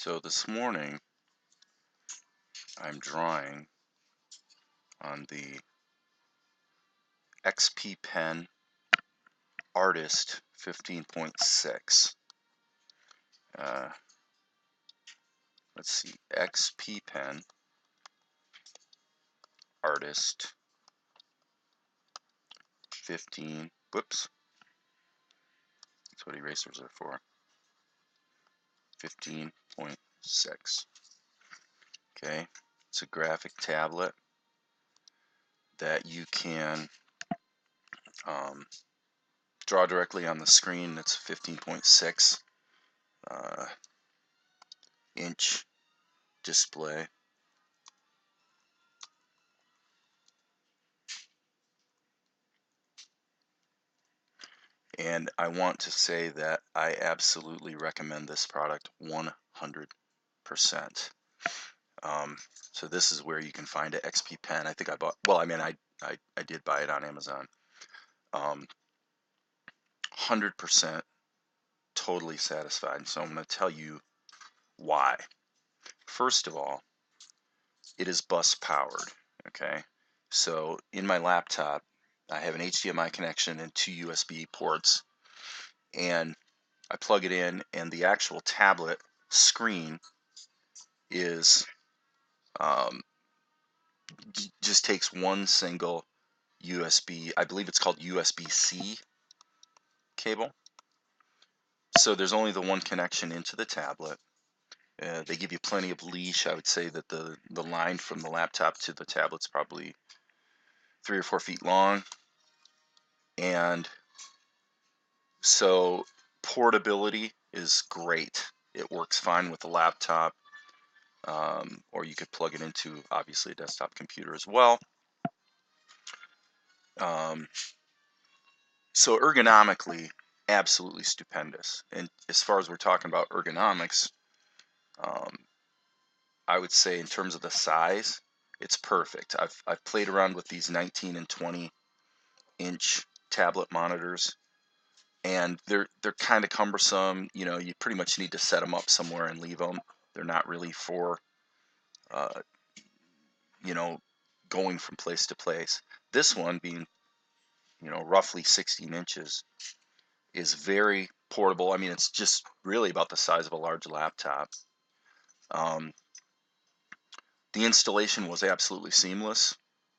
So this morning I'm drawing on the XP Pen Artist 15.6. Let's see, XP Pen Artist 15, whoops, that's what erasers are for, 15.6. Okay, it's a graphic tablet that you can draw directly on the screen. It's 15.6 inch display. And I want to say that I absolutely recommend this product 100%. So this is where you can find an XP Pen. I think I bought, well, I mean, I did buy it on Amazon. 100% totally satisfied. So I'm going to tell you why. First of all, it is bus powered. Okay. So in my laptop, I have an HDMI connection and 2 USB ports, and I plug it in, and the actual tablet screen is just takes one single USB, I believe it's called USB-C cable. So there's only the one connection into the tablet. They give you plenty of leash. I would say that the line from the laptop to the tablet's probably 3 or 4 feet long. And so portability is great. It works fine with the laptop, or you could plug it into, obviously, a desktop computer as well. So ergonomically, absolutely stupendous. And as far as we're talking about ergonomics, I would say in terms of the size, it's perfect. I've played around with these 19 and 20 inch tablet monitors, and they're kind of cumbersome. You know, you pretty much need to set them up somewhere and leave them. They're not really for you know, going from place to place. This one, being, you know, roughly 16 inches, is very portable. I mean, it's just really about the size of a large laptop. The installation was absolutely seamless.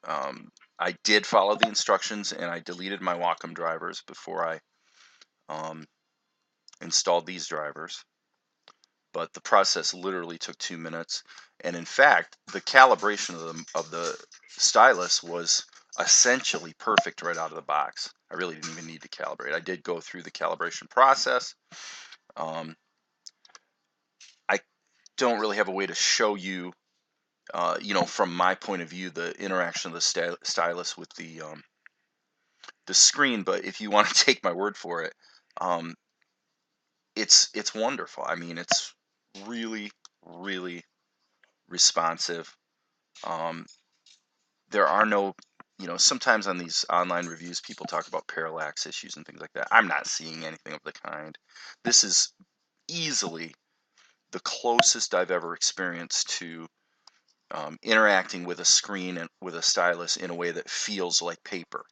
I did follow the instructions, and I deleted my Wacom drivers before I installed these drivers. But the process literally took 2 minutes. And in fact, the calibration of the stylus was essentially perfect right out of the box. I really didn't even need to calibrate. I did go through the calibration process. I don't really have a way to show you, you know, from my point of view, the interaction of the stylus with the screen. But if you want to take my word for it, it's wonderful. I mean, it's really, really responsive. There are no, you know, sometimes on these online reviews, people talk about parallax issues and things like that. I'm not seeing anything of the kind. This is easily the closest I've ever experienced to interacting with a screen and with a stylus in a way that feels like paper.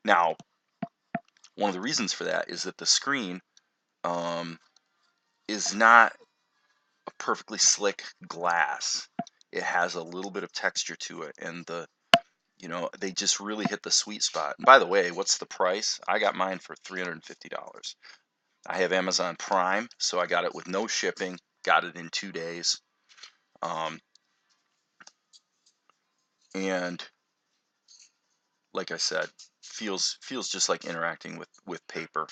Now, one of the reasons for that is that the screen is not a perfectly slick glass. It has a little bit of texture to it, and you know, they just really hit the sweet spot. And by the way, what's the price? I got mine for $350. I have Amazon Prime, so I got it with no shipping. Got it in 2 days. And like I said, feels just like interacting with paper.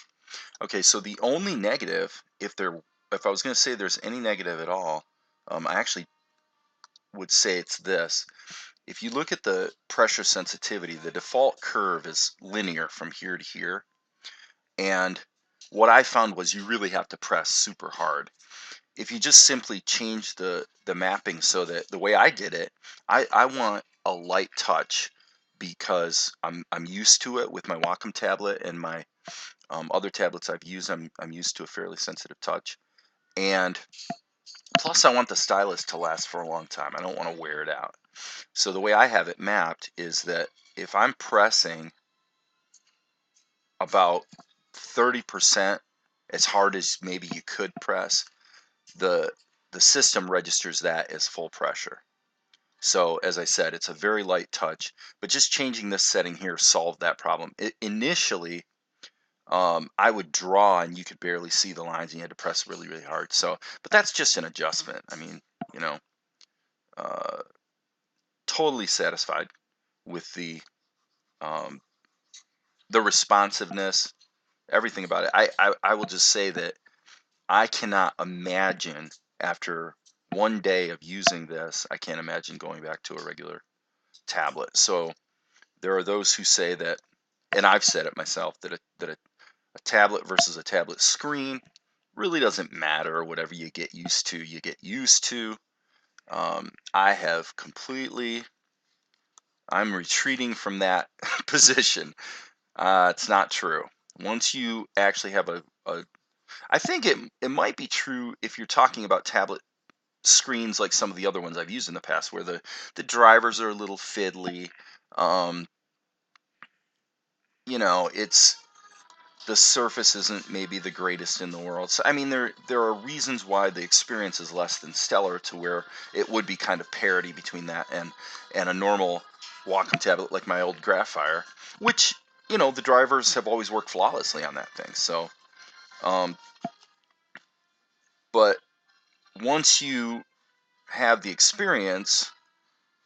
Okay, so the only negative, if I was going to say there's any negative at all, I actually would say it's this. If you look at the pressure sensitivity, the default curve is linear from here to here. And what I found was you really have to press super hard. If you just simply change the mapping so that the way I did it, I want a light touch because I'm used to it with my Wacom tablet and my other tablets I've used. I'm used to a fairly sensitive touch. And Plus, I want the stylus to last for a long time. I don't want to wear it out. So the way I have it mapped is that if I'm pressing about 30% as hard as maybe you could press, the system registers that as full pressure. So as I said, it's a very light touch, but just changing this setting here solved that problem. Initially, I would draw and you could barely see the lines and you had to press really, really hard. So, but that's just an adjustment. I mean, you know, uh, totally satisfied with the responsiveness, everything about it. I will just say that I cannot imagine after one day of using this, I can't imagine going back to a regular tablet. So there are those who say that, and I've said it myself, that a tablet versus a tablet screen really doesn't matter. Whatever you get used to, you get used to. I have completely, I'm retreating from that position. It's not true. Once you actually have I think it might be true if you're talking about tablet screens like some of the other ones I've used in the past, where the drivers are a little fiddly. Um, it's the surface isn't maybe the greatest in the world. So I mean, there are reasons why the experience is less than stellar to where it would be kind of parity between that and a normal Wacom tablet like my old Graphire, which the drivers have always worked flawlessly on that thing. So, um, but once you have the experience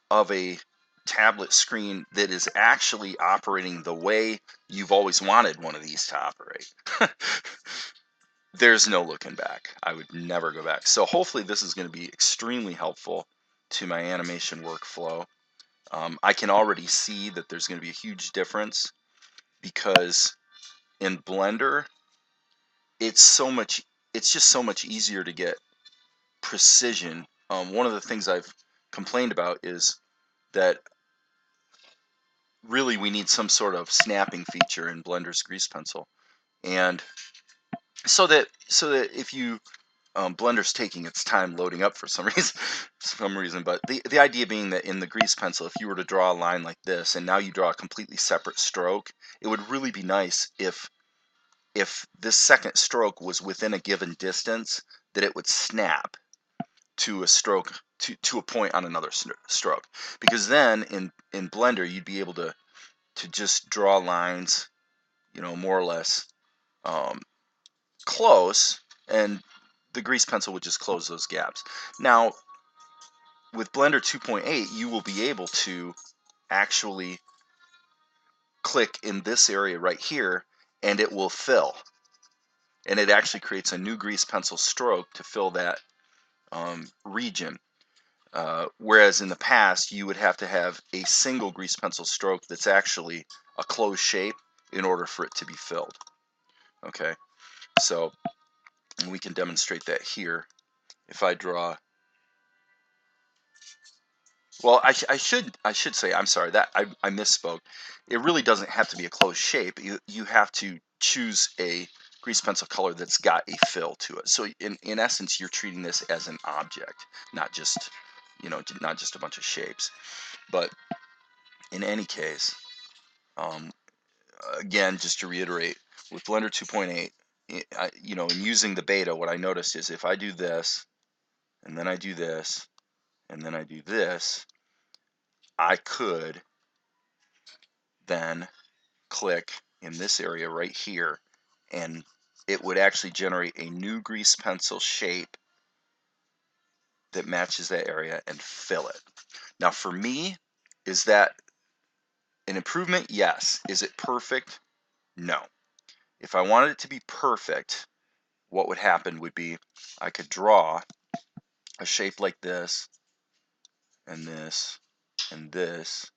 of a tablet screen that is actually operating the way you've always wanted one of these to operate, there's no looking back. I would never go back. So hopefully this is going to be extremely helpful to my animation workflow. I can already see that there's going to be a huge difference because in Blender, it's just so much easier to get precision. One of the things I've complained about is that really we need some sort of snapping feature in Blender's grease pencil, and so that if you Blender's taking its time loading up for some reason, but the idea being that in the grease pencil, if you were to draw a line like this and now you draw a completely separate stroke, it would really be nice if this second stroke was within a given distance, that it would snap to a stroke to a point on another stroke, because then in Blender you'd be able to just draw lines, more or less um, close, and the grease pencil would just close those gaps. Now with Blender 2.8 you will be able to actually click in this area right here and it will fill, and it actually creates a new grease pencil stroke to fill that region. Whereas in the past, you would have to have a single grease pencil stroke that's actually a closed shape in order for it to be filled. Okay, so we can demonstrate that here. If I draw, well, I should say, I'm sorry, that I misspoke. It really doesn't have to be a closed shape. You have to choose a grease pencil color that's got a fill to it. So in essence, you're treating this as an object, not just not just a bunch of shapes. But in any case, um, again, just to reiterate, with Blender 2.8, in using the beta, what I noticed is if I do this, and then I do this, and then I do this, I could then click in this area right here, and it would actually generate a new grease pencil shape that matches that area and fill it. Now for me, is that an improvement? Yes. Is it perfect? No. If I wanted it to be perfect, what would happen would be I could draw a shape like this, and this, and this,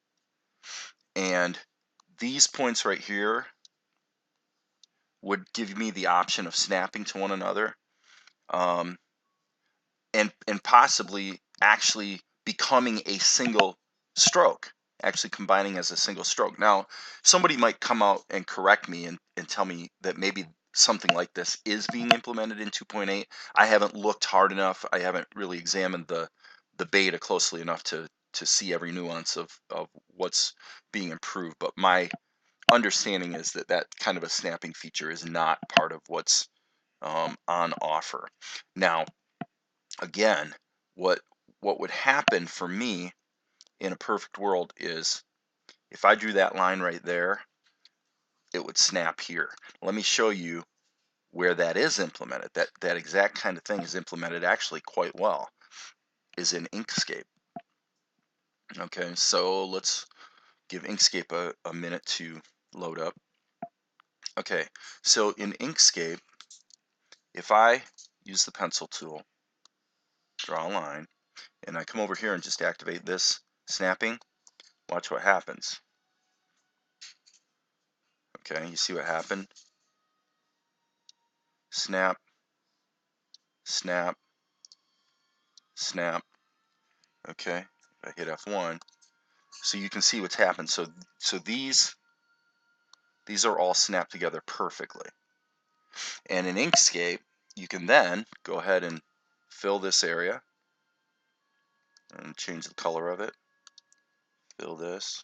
and these points right here would give me the option of snapping to one another, um, and possibly actually becoming a single stroke, actually combining as a single stroke. Now, somebody might come out and correct me and tell me that maybe something like this is being implemented in 2.8. I haven't looked hard enough. I haven't really examined the beta closely enough to see every nuance of what's being improved. But my understanding is that that kind of a snapping feature is not part of what's on offer. Now, again, what would happen for me in a perfect world is if I drew that line right there, it would snap here. Let me show you where that is implemented. That exact kind of thing is implemented actually quite well, is in Inkscape. Okay, so let's give Inkscape a minute to load up. Okay, so in Inkscape, if I use the pencil tool, draw a line, and I come over here and just activate this snapping, watch what happens. Okay, you see what happened? Snap, snap, snap. Okay, if I hit F1, so you can see what's happened. So these are all snapped together perfectly. And in Inkscape, you can then go ahead and fill this area and change the color of it. Fill this.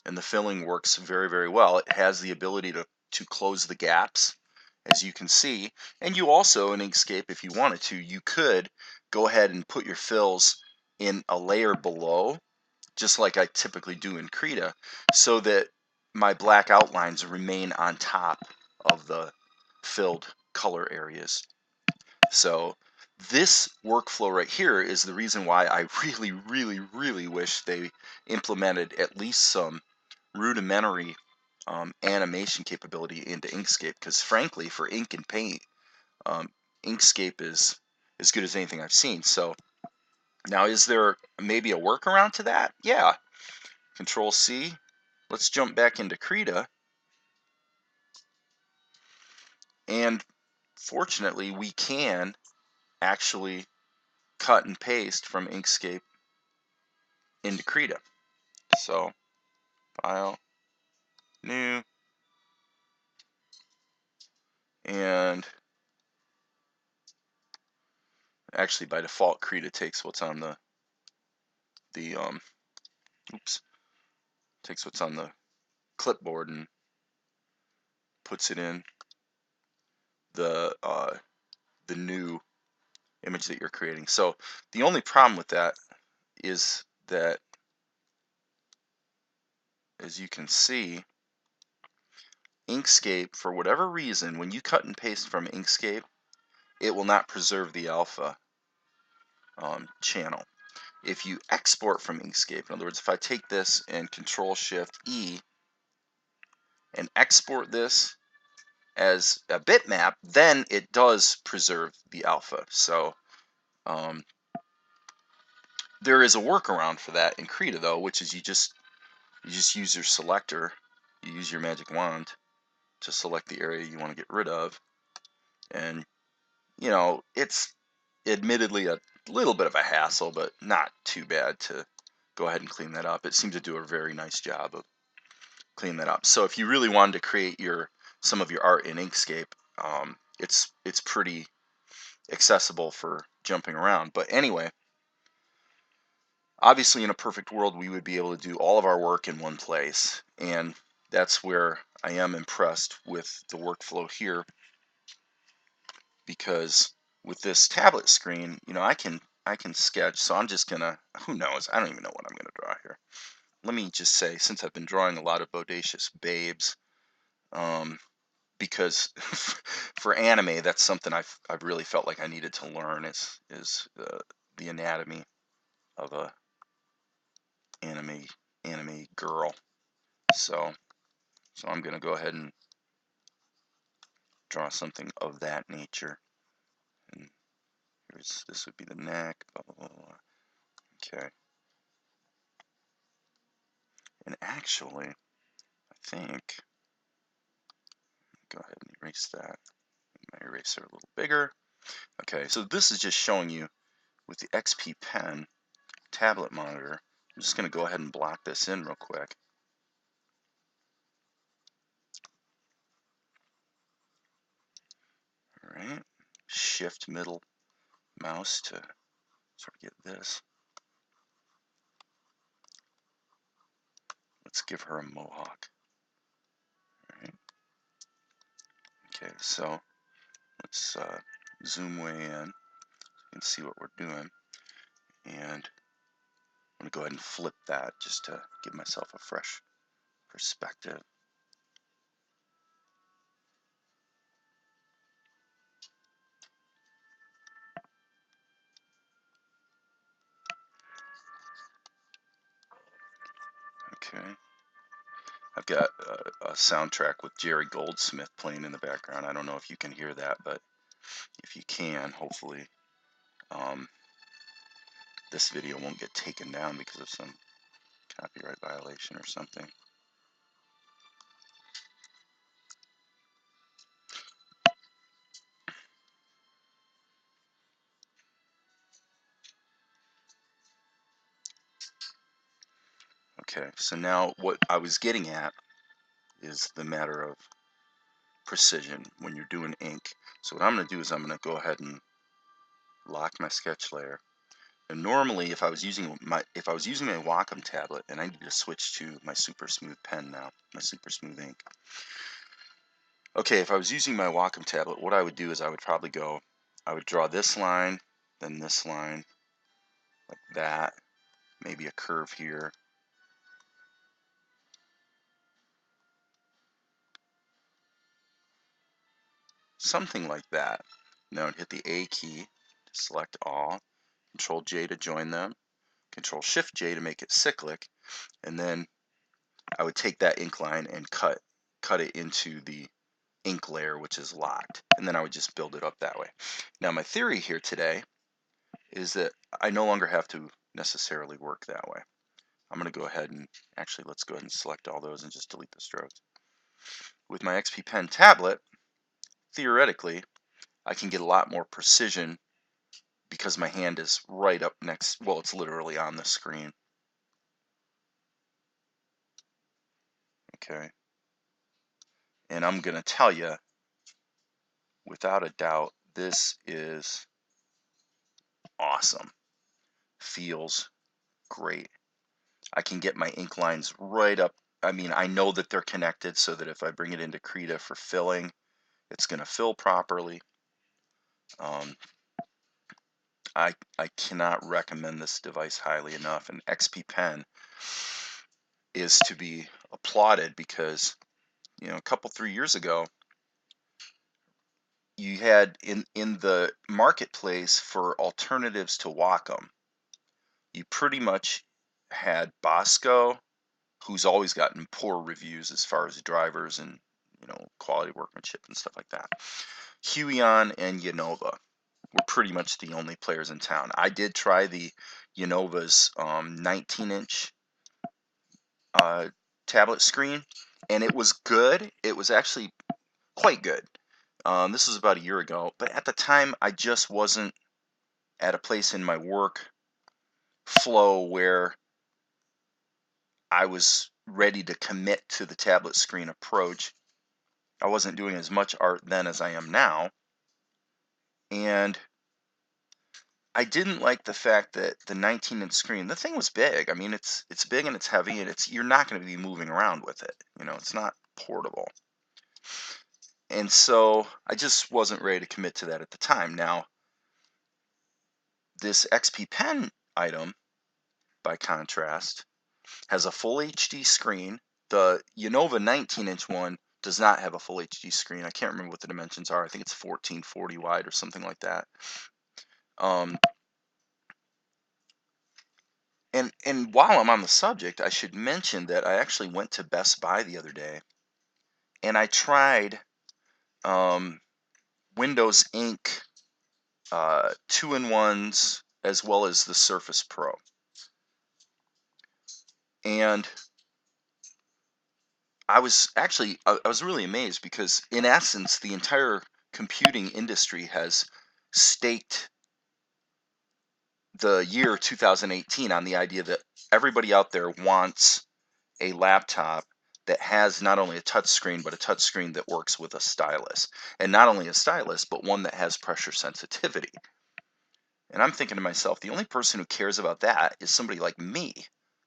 And the filling works very, very well. It has the ability to close the gaps, as you can see. And you also, in Inkscape, if you wanted to, you could go ahead and put your fills in a layer below, just like I typically do in Krita, so that my black outlines remain on top of the filled color areas. So this workflow right here is the reason why I really, really, really wish they implemented at least some rudimentary animation capability into Inkscape, because frankly, for ink and paint, Inkscape is as good as anything I've seen. So now, is there maybe a workaround to that? Yeah. Control C. Let's jump back into Krita. And fortunately, we can actually cut and paste from Inkscape into Krita. So, File, New, and actually by default, Krita takes what's on the takes what's on the clipboard and puts it in the new image that you're creating. So the only problem with that is that, as you can see, Inkscape, for whatever reason, when you cut and paste from Inkscape, it will not preserve the alpha channel. If you export from Inkscape, in other words, if I take this and Control Shift E and export this as a bitmap, then it does preserve the alpha. So there is a workaround for that in Krita, though, which is you just use your selector, you use your magic wand to select the area you want to get rid of, and you know, it's admittedly a little bit of a hassle, but not too bad to go ahead and clean that up. It seems to do a very nice job of cleaning that up. So if you really wanted to create some of your art in Inkscape, it's pretty accessible for jumping around. But anyway, obviously in a perfect world, we would be able to do all of our work in one place, and that's where I am impressed with the workflow here, because with this tablet screen, you know, I can sketch. So I'm just gonna, who knows, I don't even know what I'm gonna draw here. Let me just say, since I've been drawing a lot of bodacious babes, because for anime, that's something I've really felt like I needed to learn, is the anatomy of a anime girl. So I'm gonna go ahead and draw something of that nature. And this would be the neck, blah, blah, blah, blah. Okay. And actually, I think, go ahead and erase that. Make my eraser a little bigger. Okay, so this is just showing you with the XP Pen tablet monitor. I'm just going to go ahead and block this in real quick. shift middle mouse to sort of get this. Let's give her a mohawk. All right. Okay, so let's zoom way in and see what we're doing. And I'm going to go ahead and flip that just to give myself a fresh perspective. Okay. I've got a soundtrack with Jerry Goldsmith playing in the background. I don't know if you can hear that, but if you can, hopefully this video won't get taken down because of some copyright violation or something. Okay, so now what I was getting at is the matter of precision when you're doing ink. So what I'm going to do is I'm going to go ahead and lock my sketch layer. And normally, if I was using my Wacom tablet, and I need to switch to my super smooth pen now, my super smooth ink. Okay, if I was using my Wacom tablet, what I would do is I would probably I would draw this line, then this line, like that, maybe a curve here. Something like that. Now I'd hit the A key to select all, Control J to join them, Control Shift J to make it cyclic, and then I would take that ink line and cut it into the ink layer, which is locked, and then I would just build it up that way. Now my theory here today is that I no longer have to necessarily work that way. I'm going to go ahead and actually let's go ahead and select all those and just delete the strokes. With my XP Pen tablet, theoretically, I can get a lot more precision because my hand is right up next, well, it's literally on the screen. Okay. And I'm going to tell you, without a doubt, this is awesome. Feels great. I can get my ink lines right up. I mean, I know that they're connected so that if I bring it into Krita for filling, it's going to fill properly. I cannot recommend this device highly enough. And XP Pen is to be applauded because, you know, a couple, 3 years ago, you had in the marketplace for alternatives to Wacom, you pretty much had Bosco, who's always gotten poor reviews as far as drivers and, you know, quality workmanship and stuff like that. Huion and Unova were pretty much the only players in town. I did try the Unova's 19-inch tablet screen, and it was good. It was actually quite good. This was about a year ago, but at the time I just wasn't at a place in my work flow where I was ready to commit to the tablet screen approach. I wasn't doing as much art then as I am now, and I didn't like the fact that the 19-inch screen, the thing was big. I mean, it's big and it's heavy, and you're not going to be moving around with it. You know, it's not portable. And so I just wasn't ready to commit to that at the time. Now, this XP Pen item, by contrast, has a full HD screen. The Unova 19-inch one does not have a full HD screen. I can't remember what the dimensions are. I think it's 1440 wide or something like that. And while I'm on the subject, I should mention that I actually went to Best Buy the other day, and I tried Windows Ink 2-in-1s as well as the Surface Pro. And I was really amazed because in essence the entire computing industry has staked the year 2018 on the idea that everybody out there wants a laptop that has not only a touch screen, but a touch screen that works with a stylus. And not only a stylus, but one that has pressure sensitivity. And I'm thinking to myself, the only person who cares about that is somebody like me,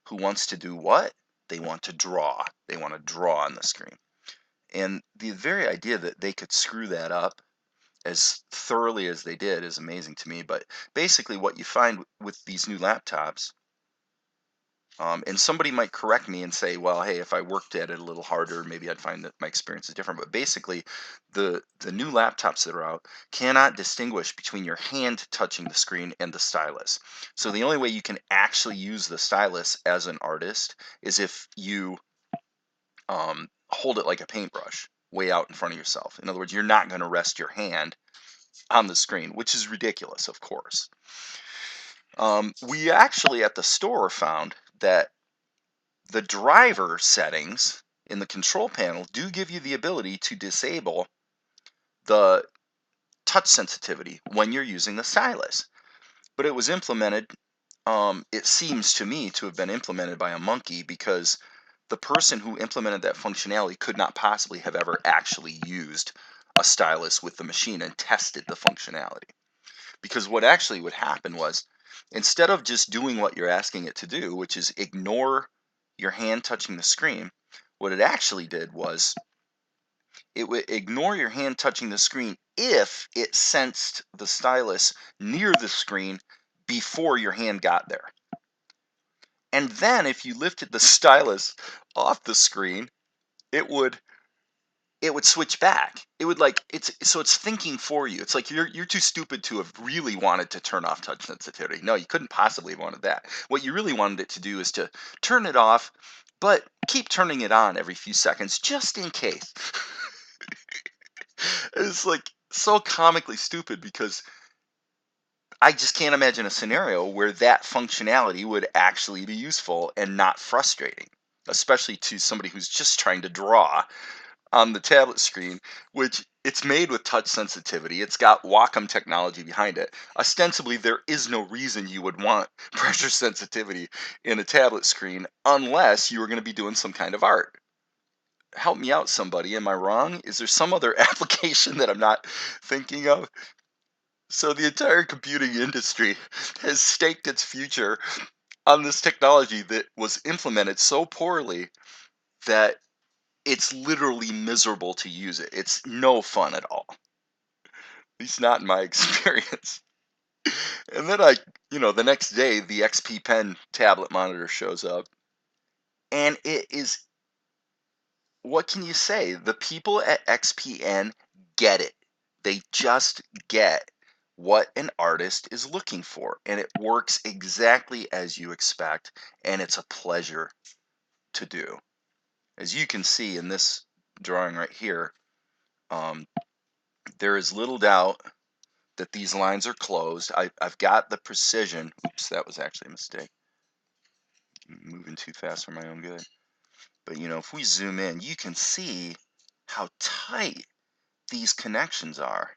who wants to do what? They want to draw. They want to draw on the screen. And the very idea that they could screw that up as thoroughly as they did is amazing to me. But basically what you find with these new laptops, and somebody might correct me and say, well, hey, if I worked at it a little harder, maybe I'd find that my experience is different. But basically, the new laptops that are out cannot distinguish between your hand touching the screen and the stylus. So the only way you can actually use the stylus as an artist is if you hold it like a paintbrush way out in front of yourself. In other words, you're not going to rest your hand on the screen, which is ridiculous, of course. We actually at the store found that the driver settings in the control panel do give you the ability to disable the touch sensitivity when you're using the stylus. But it was implemented, it seems to me to have been implemented by a monkey, because the person who implemented that functionality could not possibly have ever actually used a stylus with the machine and tested the functionality. Because what actually would happen was, instead of just doing what you're asking it to do, which is ignore your hand touching the screen, what it actually did was it would ignore your hand touching the screen if it sensed the stylus near the screen before your hand got there. And then if you lifted the stylus off the screen, it would switch back. It would, like, it's thinking for you. It's like you're too stupid to have really wanted to turn off touch sensitivity. No, you couldn't possibly have wanted that. What you really wanted it to do is to turn it off, but keep turning it on every few seconds just in case. It's like so comically stupid, because I just can't imagine a scenario where that functionality would actually be useful and not frustrating, especially to somebody who's just trying to draw on the tablet screen, which it's made with touch sensitivity. It's got Wacom technology behind it. Ostensibly, there is no reason you would want pressure sensitivity in a tablet screen unless you were going to be doing some kind of art. Help me out, somebody. Am I wrong? Is there some other application that I'm not thinking of? So the entire computing industry has staked its future on this technology that was implemented so poorly that it's literally miserable to use it. It's no fun at all. At least not in my experience. And then the next day, the XP Pen tablet monitor shows up. And it is, what can you say? The people at XPN get it. They just get what an artist is looking for. And it works exactly as you expect. And it's a pleasure to do. As you can see in this drawing right here, there is little doubt that these lines are closed. I've got the precision. Oops, that was actually a mistake. Moving too fast for my own good. But if we zoom in, you can see how tight these connections are.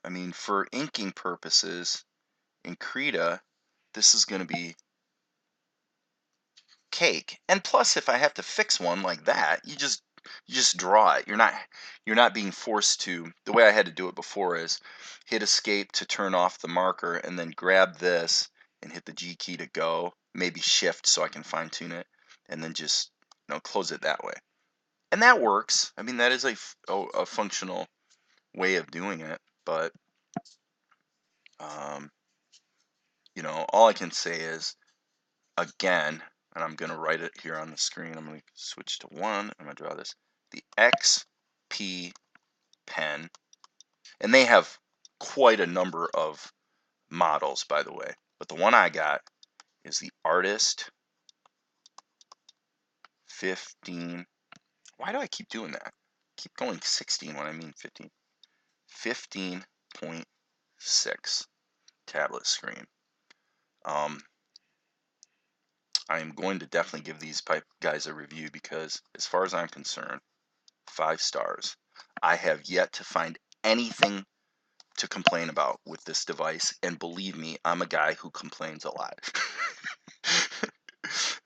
I mean, for inking purposes in Krita, this is going to be cake. And plus, if I have to fix one like that, you just draw it. You're not being forced to. The way I had to do it before is hit escape to turn off the marker, and then grab this and hit the G key to go, maybe shift so I can fine tune it, and then just close it that way. And that works. I mean, that is a functional way of doing it, but um, all I can say is, again, and I'm going to write it here on the screen. I'm going to switch to 1. I'm going to draw this. The XP Pen. And they have quite a number of models, by the way. But the one I got is the Artist 15. Why do I keep doing that? Keep going 16 when I mean 15. 15.6 tablet screen. I am going to definitely give these guys a review, because as far as I'm concerned, 5 stars. I have yet to find anything to complain about with this device, and believe me, I'm a guy who complains a lot.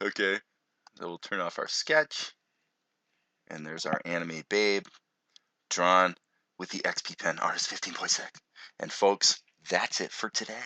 Okay, so we'll turn off our sketch. And there's our anime babe drawn with the XP Pen Artist 15.6. And folks, that's it for today.